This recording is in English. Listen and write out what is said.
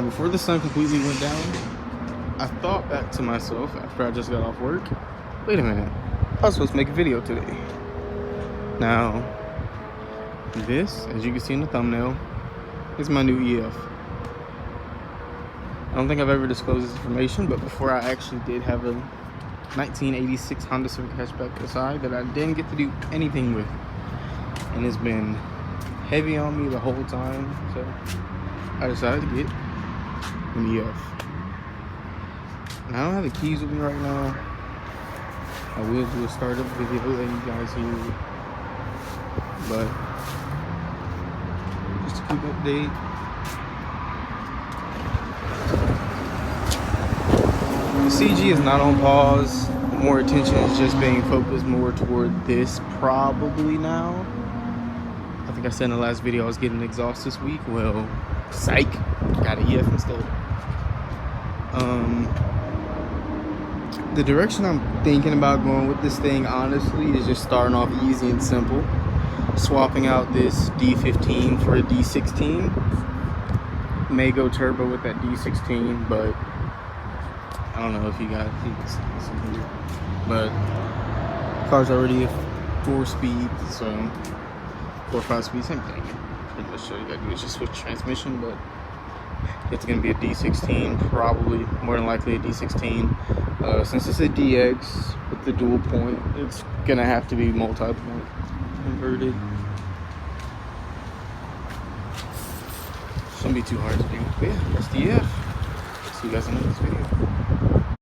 Now, before the sun completely went down, I thought back to myself after I just got off work. Wait a minute, I was supposed to make a video today. Now, this, as you can see in the thumbnail, is my new EF. I don't think I've ever disclosed this information, but before I actually did have a 1986 Honda Civic hatchback SI that I didn't get to do anything with. And it's been heavy on me the whole time, so I decided to get an EF. And I don't have the keys with me right now. I will do a startup video letting you guys hear it. But just a quick update. The CG is not on pause. More attention is just being focused more toward this probably now. I think I said in the last video I was getting exhaust this week. Well, psych, got an EF instead. The direction I'm thinking about going with this thing, honestly, is just starting off easy and simple. Swapping out this D15 for a D16. May go turbo with that D16, but I don't know if you guys can see this in here. But the car's already a 4-speed, so 4 or 5-speed, same thing. Pretty much all you gotta do is just switch transmission, but it's gonna be a D16, probably more than likely a D16. Since it's a DX with the dual point, it's gonna have to be multi-point converted. Shouldn't be too hard to do. But yeah, that's the EF. See you guys in the next video.